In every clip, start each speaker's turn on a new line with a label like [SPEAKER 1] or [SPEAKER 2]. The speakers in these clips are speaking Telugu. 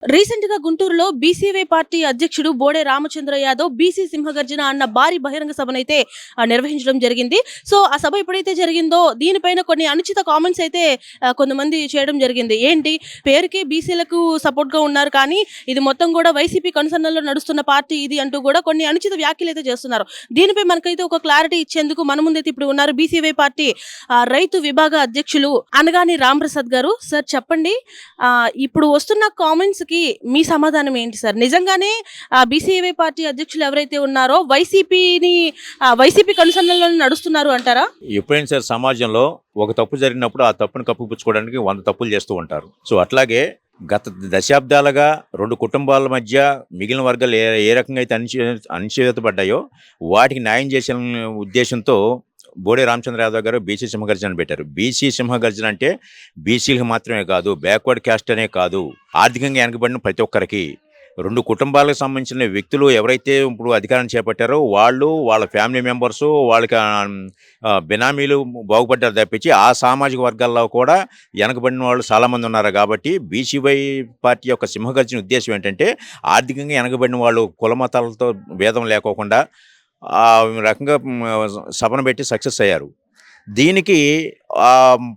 [SPEAKER 1] రీసెంట్ గా గుంటూరులో బీసీవై పార్టీ అధ్యక్షుడు బోడే రామచంద్ర యాదవ్ బీసీ సింహగర్జన అన్న భారీ బహిరంగ సభనైతే నిర్వహించడం జరిగింది. సో ఆ సభ ఎప్పుడైతే జరిగిందో దీనిపైన కొన్ని అనుచిత కామెంట్స్ అయితే కొంతమంది చేయడం జరిగింది. ఏంటి పేరుకే బీసీలకు సపోర్ట్ గా ఉన్నారు కానీ ఇది మొత్తం కూడా వైసీపీ కనుసన్నల్లో నడుస్తున్న పార్టీ ఇది అంటూ కూడా కొన్ని అనుచిత వ్యాఖ్యలు అయితే చేస్తున్నారు. దీనిపై మనకైతే ఒక క్లారిటీ ఇచ్చేందుకు మన ముందైతే ఇప్పుడు ఉన్నారు బీసీవై పార్టీ రైతు విభాగ అధ్యక్షులు అనగాని రాంప్రసాద్ గారు. సార్ చెప్పండి, ఇప్పుడు వస్తున్న కామెంట్స్ కి మీ సమాధానం ఏంటి సార్? నిజంగానే బీసీవై పార్టీ అధ్యక్షులు ఎవరైతే ఉన్నారో వైసీపీ కనుసన్నల్లో నడుస్తున్నారు అంటారా?
[SPEAKER 2] ఎప్పుడైనా సరే సమాజంలో ఒక తప్పు జరిగినప్పుడు ఆ తప్పును కప్పిపుచ్చుకోవడానికి 100 తప్పులు చేస్తూ ఉంటారు. సో అట్లాగే గత దశాబ్దాలుగా 2 కుటుంబాల మధ్య మిగిలిన వర్గాలు ఏ రకంగా అయితే అణచివేతపడ్డాయో వాటికి న్యాయం చేసే ఉద్దేశంతో బోడే రామచంద్ర యాదవ్ గారు బీసీ సింహగర్జన పెట్టారు. బీసీ సింహగర్జన అంటే బీసీలకు మాత్రమే కాదు, బ్యాక్వర్డ్ క్యాస్ట్ అనే కాదు, ఆర్థికంగా వెనకబడిన ప్రతి ఒక్కరికి 2 కుటుంబాలకు సంబంధించిన వ్యక్తులు ఎవరైతే ఇప్పుడు అధికారం చేపట్టారో వాళ్ళు, వాళ్ళ ఫ్యామిలీ మెంబర్సు, వాళ్ళకి బినామీలు బాగుపడ్డారు తప్పించి ఆ సామాజిక వర్గాల్లో కూడా వెనకబడిన వాళ్ళు చాలామంది ఉన్నారు. కాబట్టి బీసీవై పార్టీ యొక్క సింహగర్జన ఉద్దేశం ఏంటంటే ఆర్థికంగా వెనకబడిన వాళ్ళు కుల మతాలతో భేదం లేకోకుండా ఆ రకంగా సభను పెట్టి సక్సెస్ అయ్యారు. దీనికి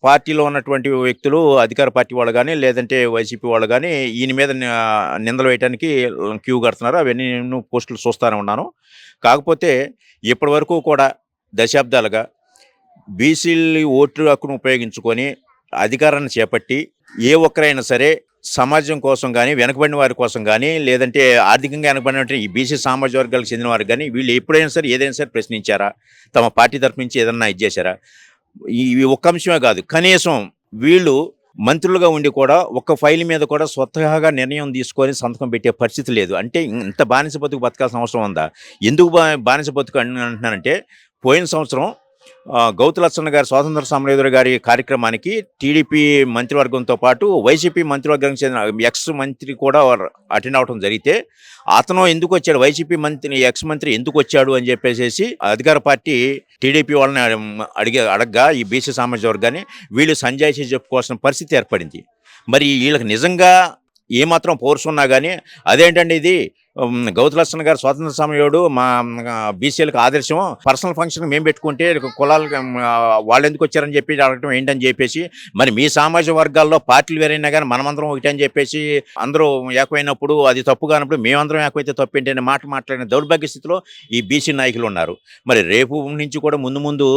[SPEAKER 2] పార్టీలో ఉన్నటువంటి వ్యక్తులు అధికార పార్టీ వాళ్ళు కానీ లేదంటే వైసీపీ వాళ్ళు కానీ ఈయన మీద నిందలు వేయడానికి క్యూ కడుతున్నారు. అవన్నీ నేను పోస్టులు చూస్తూనే ఉన్నాను. కాకపోతే ఇప్పటి వరకు కూడా దశాబ్దాలుగా బీసీలు ఓటు హక్కును ఉపయోగించుకొని అధికారాన్ని చేపట్టి ఏ ఒక్కరైనా సరే సమాజం కోసం కానీ వెనకబడిన వారి కోసం కానీ లేదంటే ఆర్థికంగా వెనకబడిన ఈ బీసీ సామాజిక వర్గాలకు చెందిన వారికి కానీ వీళ్ళు ఎప్పుడైనా సరే ఏదైనా సరే ప్రశ్నించారా? తమ పార్టీ తరఫు నుంచి ఏదన్నా ఇచ్చేశారా? ఇవి ఒక్క అంశమే కాదు, కనీసం వీళ్ళు మంత్రులుగా ఉండి కూడా ఒక్క ఫైల్ మీద కూడా స్వతహాగా నిర్ణయం తీసుకొని సంతకం పెట్టే పరిస్థితి లేదు. అంటే ఇంత బానిస బతుకు బతకాల్సిన అవసరం ఉందా? ఎందుకు బానిస బతుకు అంటున్నానంటే పోయిన సంవత్సరం గౌతు లచ్చన్న గారి స్వాతంత్ర సమరయోధుల గారి కార్యక్రమానికి టీడీపీ మంత్రివర్గంతో పాటు వైసీపీ మంత్రివర్గానికి చెందిన ఎక్స్ మంత్రి కూడా అటెండ్ అవడం జరిగితే అతను ఎందుకు వచ్చాడు, వైసీపీ మంత్రి ఎక్స్ మంత్రి ఎందుకు వచ్చాడు అని చెప్పేసి అధికార పార్టీ టీడీపీ వాళ్ళని అడగ్గా ఈ బీసీ సామాజిక వర్గాన్ని వీళ్ళు సంజాయిషి చెప్పుకోవాల్సిన పరిస్థితి ఏర్పడింది. మరి వీళ్ళకి నిజంగా ఏమాత్రం పౌరుషం ఉన్నా కానీ అదేంటండి ఇది గౌతు లచ్చన్న గారు స్వాతంత్ర సమరయోధుడు మా బీసీలకు ఆదర్శం, పర్సనల్ ఫంక్షన్ మేము పెట్టుకుంటే కులాలకు వాళ్ళు ఎందుకు వచ్చారని చెప్పి అడగటం ఏంటని చెప్పేసి, మరి మీ సామాజిక వర్గాల్లో పార్టీలు వేరైనా కానీ మనమందరం ఒకటి అని చెప్పేసి అందరూ ఏకమైనప్పుడు అది తప్పు కానప్పుడు మేమందరం ఏకమైతే తప్పు ఏంటి అనే మాట్లాడిన దౌర్భాగ్య స్థితిలో ఈ బీసీ నాయకులు ఉన్నారు. మరి రేపు నుంచి కూడా ముందు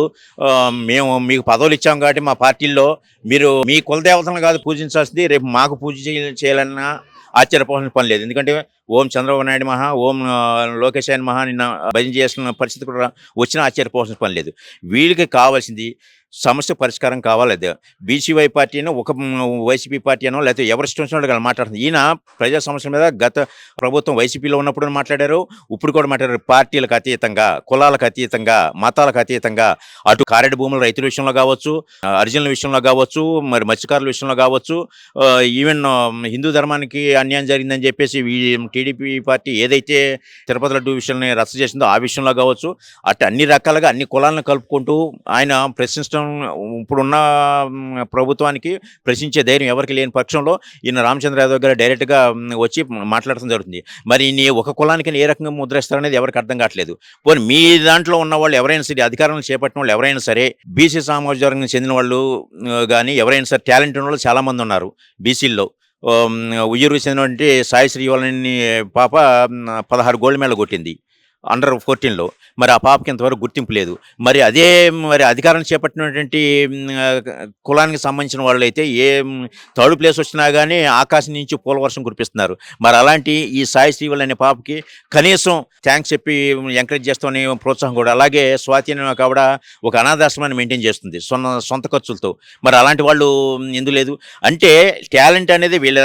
[SPEAKER 2] మేము మీకు పదవులు ఇచ్చాం కాబట్టి మా పార్టీల్లో మీరు మీ కులదేవతలను కాదు పూజించాల్సింది, రేపు మాకు పూజ చేయాలన్నా ఆశ్చర్యపోవాల్సిన పని లేదు. ఎందుకంటే ఓం చంద్రబాబు నాయుడు మహా, ఓం లోకేష్ ఆయన మహా నిన్న భజన చేసిన పరిస్థితి కూడా వచ్చినా ఆశ్చర్యపోవాల్సిన పని లేదు. వీళ్ళకి కావాల్సింది సమస్య పరిష్కారం కావాలి. అదే బీసీవై పార్టీ అయినా ఒక వైసీపీ పార్టీ అనో లేకపోతే ఎవరి ఇష్టం వచ్చినట్టు మాట్లాడుతుంది. ఈయన ప్రజా సమస్యల మీద గత ప్రభుత్వం వైసీపీలో ఉన్నప్పుడు మాట్లాడారు, ఇప్పుడు కూడా మాట్లాడారు. పార్టీలకు అతీతంగా, కులాలకు అతీతంగా, మతాలకు అతీతంగా అటు కారెడు భూముల రైతుల విషయంలో కావచ్చు, అర్జునుల విషయంలో కావచ్చు, మరి మత్స్యకారుల విషయంలో కావచ్చు, ఈవెన్ హిందూ ధర్మానికి అన్యాయం జరిగిందని చెప్పేసి టీడీపీ పార్టీ ఏదైతే తిరుపతి లడ్డు విషయాన్ని రద్దు చేసిందో ఆ విషయంలో కావచ్చు, అటు అన్ని రకాలుగా అన్ని కులాలను కలుపుకుంటూ ఆయన ప్రశ్నించడం ఇప్పుడున్న ప్రభుత్వానికి ప్రశ్నించే ధైర్యం ఎవరికి లేని పక్షంలో ఈయన రామచంద్ర యాదవ్ గారు డైరెక్ట్గా వచ్చి మాట్లాడటం జరుగుతుంది. మరి నీ ఒక కులానికి ఏ రకంగా ముద్రేస్తారనేది ఎవరికి అర్థం కావట్లేదు. పోనీ మీ దాంట్లో ఉన్న వాళ్ళు ఎవరైనా సరే, అధికారంలో చేపట్టిన వాళ్ళు ఎవరైనా సరే, బీసీ సామాజిక వర్గానికి చెందిన వాళ్ళు కానీ ఎవరైనా సరే టాలెంట్ ఉన్న వాళ్ళు చాలామంది ఉన్నారు బీసీల్లో. ఉయ్యూరుకు చెందినటువంటి సాయి శ్రీవాలని పాప 16 గోల్డ్ మెడల్ కొట్టింది అండర్ 14లో. మరి ఆ పాపకి ఇంతవరకు గుర్తింపు లేదు. మరి అదే మరి అధికారం చేపట్టినటువంటి కులానికి సంబంధించిన వాళ్ళు అయితే ఏ థర్డ్ ప్లేస్ వచ్చినా కానీ ఆకాశం నుంచి పూల వర్షం కురిపిస్తున్నారు. మరి అలాంటి ఈ సాయి శ్రీవల్ అనే పాపకి కనీసం థ్యాంక్స్ చెప్పి ఎంకరేజ్ చేస్తామని ప్రోత్సాహం కూడా. అలాగే స్వాతి కావిడ ఒక అనాథాశ్రమాన్ని మెయింటైన్ చేస్తుంది సొంత ఖర్చులతో. మరి అలాంటి వాళ్ళు ఎందుకు లేదు అంటే టాలెంట్ అనేది వీళ్ళ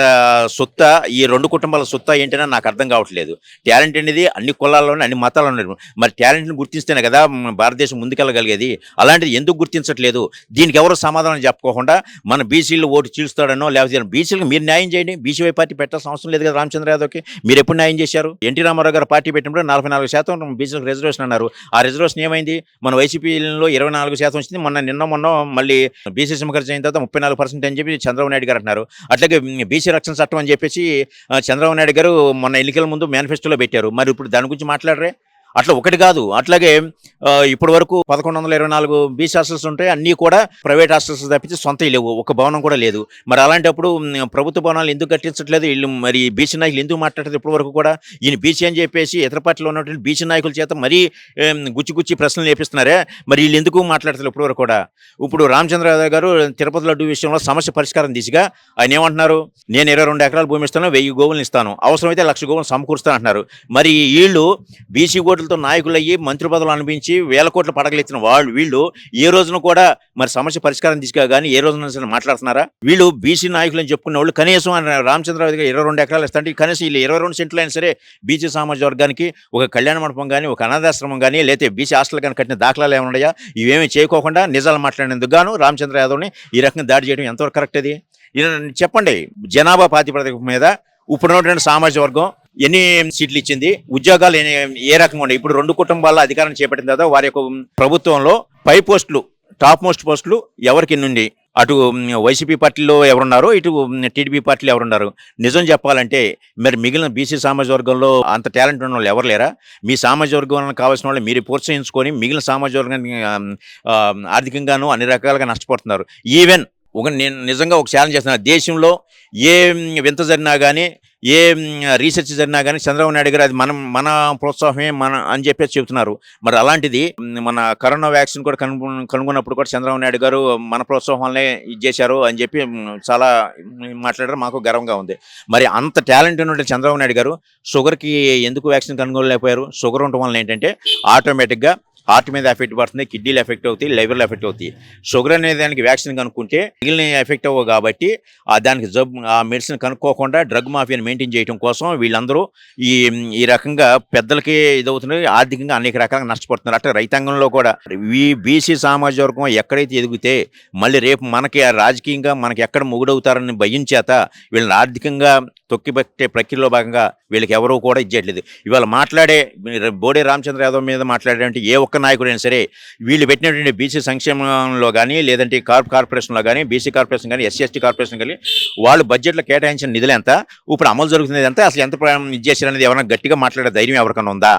[SPEAKER 2] సొత్తా, ఈ 2 కుటుంబాల సొత్తా ఏంటనే నాకు అర్థం కావట్లేదు. టాలెంట్ అనేది అన్ని కులాల్లోనే అన్ని మతాలు ఉన్నారు. మరి టాలెంట్ని గుర్తిస్తేనే కదా భారతదేశం ముందుకెళ్ళగలిగేది. అలాంటిది ఎందుకు గుర్తించట్లేదు? దీనికి ఎవరు సమాధానం చెప్పుకోకుండా మన బీసీలు ఓటు చీల్స్తాడనో లేకపోతే బీసీలకు మీరు న్యాయం చేయండి. బీసీవై పార్టీ పెట్టాల్సిన అవసరం లేదు కదా రామచంద్ర యాదవ్కి. మీరు ఎప్పుడు న్యాయం చేశారు? ఎన్టీ రామారావు గారు పార్టీ పెట్టినప్పుడు 44% బీసీలకు రిజర్వేషన్ అన్నారు. ఆ రిజర్వేషన్ ఏమైంది? మన వైసీపీలో 24% వచ్చింది. మొన్న మళ్ళీ బీసీ సింహగర్జన అయిన తర్వాత 34% అని చెప్పి చంద్రబాబు నాయుడు గారు అంటున్నారు. అట్లాగే బీసీ రక్షణ చట్టం అని చెప్పేసి చంద్రబాబు నాయుడు గారు మొన్న ఎన్నికల ముందు మేనిఫెస్టోలో పెట్టారు. మరి ఇప్పుడు దాని గురించి మాట్లాడరే? అట్లా ఒకటి కాదు. అట్లాగే ఇప్పటి వరకు 1124 బీసీ హాస్టల్స్ ఉంటాయి. అన్నీ కూడా ప్రైవేట్ హాస్టల్స్ తప్పించి సొంతవి లేవు. ఒక భవనం కూడా లేదు. మరి అలాంటప్పుడు ప్రభుత్వ భవనాలు ఎందుకు కట్టించట్లేదు? వీళ్ళు మరి బీసీ నాయకులు ఎందుకు మాట్లాడతారు ఇప్పటి వరకు కూడా? ఈయన బీసీ అని చెప్పేసి ఇతర పార్టీలో ఉన్నటువంటి బీసీ నాయకుల చేత మరీ గుచ్చి ప్రశ్నలు వేపిస్తున్నారే. మరి వీళ్ళు ఎందుకు మాట్లాడతారు ఇప్పటి వరకు కూడా? ఇప్పుడు రామచంద్ర యాదవ్ గారు తిరుపతి లడ్డు విషయంలో సమస్య పరిష్కారం దిశగా ఆయన ఏమంటున్నారు? నేను 22 ఎకరాల భూమి ఇస్తాను, 1000 గోవులను ఇస్తాను, అవసరమైతే 1,00,000 గోవులను సమకూరుస్తాను అంటున్నారు. మరి వీళ్ళు బీసీ ఓట్లతో నాయకులయ్యి మంత్రి పదవులు అనిపించి 1000 కోట్లు పడగలెత్తిన వీళ్ళు ఏ రోజున కూడా మరి సమస్య పరిష్కారం దిశగా కానీ ఏ రోజున మాట్లాడుతున్నారా? వీళ్ళు బీసీ నాయకులు అని చెప్పుకున్న వాళ్ళు కనీసం రామచంద్రరావు గారు 22 ఎకరాలు ఇస్తాంటే కనీసం వీళ్ళు 22 సెంట్లు అయినా సరే బీసీ సామాజిక వర్గానికి ఒక కళ్యాణ మండపం కానీ, ఒక అనాథాశ్రమం కానీ, లేకపోతే బీసీ హాస్టల్ కానీ కట్టిన దాఖలాలు ఏమన్నాయా? ఇవేమీ చేయకోకుండా నిజాలు మాట్లాడేందుకు గాను రామచంద్ర యాదవ్ని ఈ రకంగా దాడి చేయడం ఎంతవరకు కరెక్ట్? అది చెప్పండి. జనాభా ప్రాతిపదిక మీద ఇప్పుడున్నటువంటి సామాజిక వర్గం ఎన్ని సీట్లు ఇచ్చింది? ఉద్యోగాలు ఏ రకంగా ఉన్నాయి? ఇప్పుడు 2 కుటుంబాల అధికారం చేపట్టిన తర్వాత వారి యొక్క ప్రభుత్వంలో పై పోస్టులు, టాప్ మోస్ట్ పోస్టులు ఎవరికి నుండి? అటు వైసీపీ పార్టీలో ఎవరున్నారు, ఇటు టీడీపీ పార్టీలో ఎవరున్నారు? నిజం చెప్పాలంటే మరి మిగిలిన బీసీ సామాజిక వర్గంలో అంత టాలెంట్ ఉన్న వాళ్ళు ఎవరు లేరా? మీ సామాజిక వర్గం కావాల్సిన వాళ్ళు మీరు ప్రోత్సహించుకొని మిగిలిన సామాజిక వర్గాన్ని ఆర్థికంగాను అన్ని రకాలుగా నష్టపోతున్నారు. ఈవెన్ నేను నిజంగా ఒక ఛాలెంజ్ చేస్తున్నాను. దేశంలో ఏ వింత జరిగినా కానీ, ఏ రీసెర్చ్ జరిగినా కానీ చంద్రబాబు నాయుడు గారు అది మన ప్రోత్సాహమే అని చెప్పేసి చెబుతున్నారు. మరి అలాంటిది మన కరోనా వ్యాక్సిన్ కూడా కనుగొన్నప్పుడు కూడా చంద్రబాబు నాయుడు గారు మన ప్రోత్సాహం వల్లనే ఇది చేశారు అని చెప్పి చాలా మాట్లాడారు. మాకు గర్వంగా ఉంది. మరి అంత టాలెంట్ ఉన్నటువంటి చంద్రబాబు నాయుడు గారు షుగర్కి ఎందుకు వ్యాక్సిన్ కనుగొనలేకపోయారు? షుగర్ ఉండటం వల్ల ఏంటంటే ఆటోమేటిక్గా హార్ట్ మీద ఎఫెక్ట్ పడుతుంది, కిడ్నీలు ఎఫెక్ట్ అవుతాయి, లివర్లు ఎఫెక్ట్ అవుతాయి. షుగర్ అనే దానికి వ్యాక్సిన్ కనుక్కుంటే మిగిలిన ఎఫెక్ట్ అవ్వవు కాబట్టి దానికి ఆ మెడిసిన్ కనుక్కోకుండా డ్రగ్ మాఫియాని మెయింటైన్ చేయడం కోసం వీళ్ళందరూ ఈ రకంగా పెద్దలకి ఇదవుతున్నారు, ఆర్థికంగా అనేక రకాలుగా నష్టపడుతున్నారు. అట్లా రైతాంగంలో కూడా ఈ బీసీ సామాజిక వర్గం ఎక్కడైతే ఎదిగితే మళ్ళీ రేపు మనకి రాజకీయంగా మనకి ఎక్కడ మొగుడవుతారని భయం చేత వీళ్ళని ఆర్థికంగా తొక్కిపెట్టే ప్రక్రియలో భాగంగా వీళ్ళకి ఎవరూ కూడా ఇచ్చేయట్లేదు. ఇవాళ బోడే రామచంద్ర యాదవ్ మీద మాట్లాడేటువంటి ఏ ఒక్క నాయకుడైనా సరే వీళ్ళు పెట్టినటువంటి బీసీ సంక్షేమంలో కానీ, లేదంటే కార్పొరేషన్లో కానీ, బీసీ కార్పొరేషన్ కానీ, ఎస్సీ ఎస్టీ కార్పొరేషన్ కానీ వాళ్ళు బడ్జెట్లో కేటాయించిన నిధులు ఎంత, ఇప్పుడు అమలు జరుగుతున్నది ఎంత, అసలు ఎంత ఇది చేశారనేది ఎవరైనా గట్టిగా మాట్లాడే ధైర్యం ఎవరికైనా ఉందా?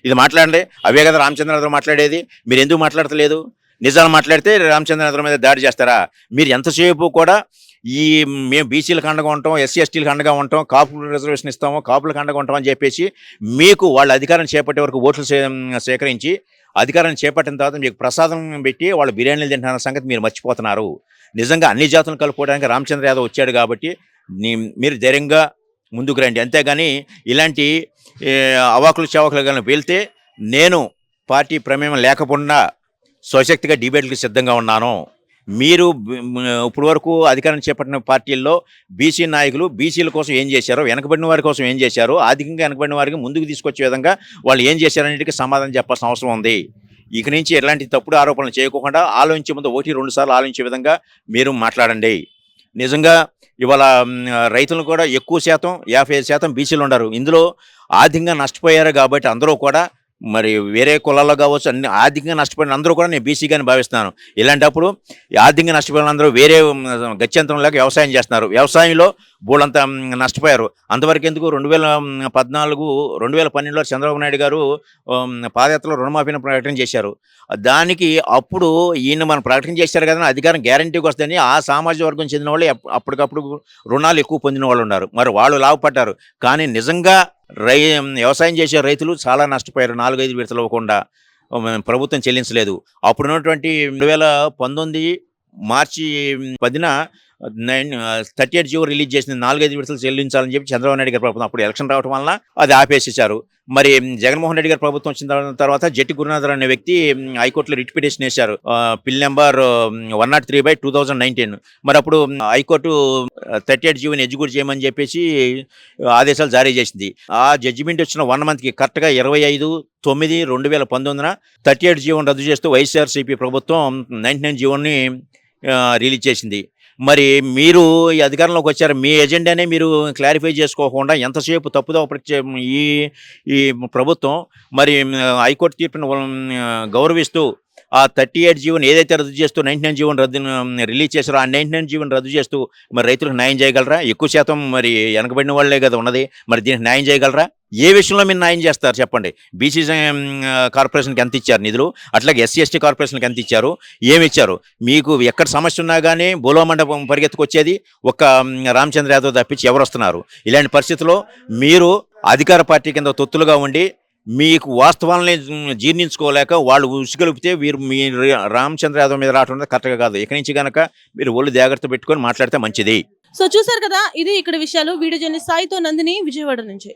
[SPEAKER 2] ఇది మాట్లాడండి. అవే కదా రామచంద్ర యాదవ్ మాట్లాడేది. మీరు ఎందుకు మాట్లాడతలేదు? నిజాలు మాట్లాడితే రామచంద్ర యాదవ్ మీద దాడి చేస్తారా? మీరు ఎంతసేపు కూడా మేము బీసీలకు అండగా ఉంటాం, ఎస్సీ ఎస్టీలకు అండగా ఉంటాం, కాపులు రిజర్వేషన్ ఇస్తాము, కాపులకు అండగా ఉంటాం అని చెప్పేసి మీకు వాళ్ళ అధికారం చేపట్టే వరకు ఓట్లు సేకరించి అధికారాన్ని చేపట్టిన తర్వాత మీకు ప్రసాదం పెట్టి వాళ్ళు బిర్యానీలు తింటున్న సంగతి మీరు మర్చిపోతున్నారు. నిజంగా అన్ని జాతులను కలుపుకోవడానికి రామచంద్ర యాదవ్ వచ్చాడు కాబట్టి మీరు ధైర్యంగా ముందుకు రండి. అంతేగాని ఇలాంటి అవాకులు చవాకులు కానీ వెళ్తే నేను పార్టీ ప్రమేయం లేకుండా స్వశక్తిగా డిబేట్లకు సిద్ధంగా ఉన్నాను. మీరు ఇప్పుడు వరకు అధికారం చేపట్టిన పార్టీల్లో బీసీ నాయకులు బీసీల కోసం ఏం చేశారో, వెనకబడిన వారి కోసం ఏం చేశారో, ఆర్థికంగా వెనకబడిన వారికి ముందుకు తీసుకొచ్చే విధంగా వాళ్ళు ఏం చేశారనేటికి సమాధానం చెప్పాల్సిన అవసరం ఉంది. ఇక నుంచి ఎలాంటి తప్పుడు ఆరోపణలు చేయకుండా ఆలోచించే ముందు 1-2 సార్లు ఆలోచించే విధంగా మీరు మాట్లాడండి. నిజంగా ఇవాళ రైతులు కూడా ఎక్కువ శాతం 55% బీసీలు ఉన్నారు. ఇందులో ఆర్థికంగా నష్టపోయారు కాబట్టి అందరూ కూడా మరి వేరే కులాల్లో కావచ్చు అన్ని ఆర్థికంగా నష్టపోయిన అందరూ కూడా నేను బీసీగాని భావిస్తున్నాను. ఇలాంటప్పుడు ఆర్థికంగా నష్టపోయిన అందరూ వేరే గత్యంతరం లేక వ్యవసాయం చేస్తున్నారు. వ్యవసాయంలో బోళ్ళంతా నష్టపోయారు. అంతవరకు ఎందుకు 2012లో చంద్రబాబు నాయుడు గారు పాదయాత్రలో రుణమాఫీని ప్రకటన చేశారు. దానికి అప్పుడు ఈయన మనం ప్రకటన చేశారు కదా, అధికారం గ్యారంటీకి వస్తుందని ఆ సామాజిక వర్గం చెందిన వాళ్ళు అప్పటికప్పుడు రుణాలు ఎక్కువ పొందిన వాళ్ళు ఉన్నారు. మరి వాళ్ళు లాభపడ్డారు. కానీ నిజంగా వ్యవసాయం చేసే రైతులు చాలా నష్టపోయారు. 4-5 విడతలు ఇవ్వకుండా ప్రభుత్వం చెల్లించలేదు. అప్పుడున్నటువంటి 2019 మార్చి 10న 38 జీవో రిలీజ్ చేసింది, 4-5 విడతలు చెల్లించాలని చెప్పి చంద్రబాబు నాయుడు గారి ప్రభుత్వం అప్పుడు ఎలక్షన్ రావడం వల్ల అది ఆపేసేశారు. మరి జగన్మోహన్ రెడ్డి గారి ప్రభుత్వం వచ్చిన తర్వాత జట్టి గురునాథర్ అనే వ్యక్తి హైకోర్టులో రిట్ పిటిషన్ వేశారు, పిల్ నెంబర్ 103/2019. మరి అప్పుడు హైకోర్టు 38 జీవోని ఎగ్జిక్యూట్ చేయమని చెప్పేసి ఆదేశాలు జారీ చేసింది. ఆ జడ్జిమెంట్ వచ్చిన 1 మంత్కి కరెక్ట్గా 25/9/2019 38 జీవోని రద్దు చేస్తూ వైఎస్ఆర్సీపీ ప్రభుత్వం 99 జీవోని రిలీజ్ చేసింది. మరి మీరు ఈ అధికారంలోకి వచ్చారు, మీ ఎజెండానే మీరు క్లారిఫై చేసుకోకుండా ఎంతసేపు తప్పుదో ఈ ఈ ప్రభుత్వం మరి హైకోర్టు తీర్పును గౌరవిస్తూ ఆ 38 జీవోని ఏదైతే రద్దు చేస్తూ 99 జీవోని రిలీజ్ చేశారో ఆ 99 జీవోని రద్దు చేస్తూ మరి రైతులకు న్యాయం చేయగలరా? ఎక్కువ శాతం మరి వెనకబడిన వాళ్ళే కదా ఉన్నది, మరి దీనికి న్యాయం చేయగలరా? ఏ విషయంలో మీరు న్యాయం చేస్తారు చెప్పండి? బీసీ కార్పొరేషన్కి ఎంత ఇచ్చారు నిధులు, అట్లాగే SC/ST కార్పొరేషన్కి ఎంత ఇచ్చారు, ఏమి ఇచ్చారు? మీకు ఎక్కడ సమస్య ఉన్నా కానీ బోలో మండపం పరిగెత్తుకొచ్చేది ఒక్క రామచంద్ర యాదవ్ తప్పించి ఎవరు వస్తున్నారు? ఇలాంటి పరిస్థితుల్లో మీరు అధికార పార్టీ కింద తొత్తులుగా ఉండి మీకు వాస్తవాలని జీర్ణించుకోలేక వాళ్ళు ఉసుగొలిపితే మీ రామచంద్ర యాదవ్ మీద రావడం కరెక్ట్గా కాదు. ఇక్కడి నుంచి కనుక మీరు ఒళ్ళు జాగ్రత్త పెట్టుకొని మాట్లాడితే మంచిది.
[SPEAKER 1] సో చూసారు కదా, ఇది ఇక్కడ విషయాలు. వీడియో జర్నలిస్ట్ సాయితో నందిని, విజయవాడ నుంచి.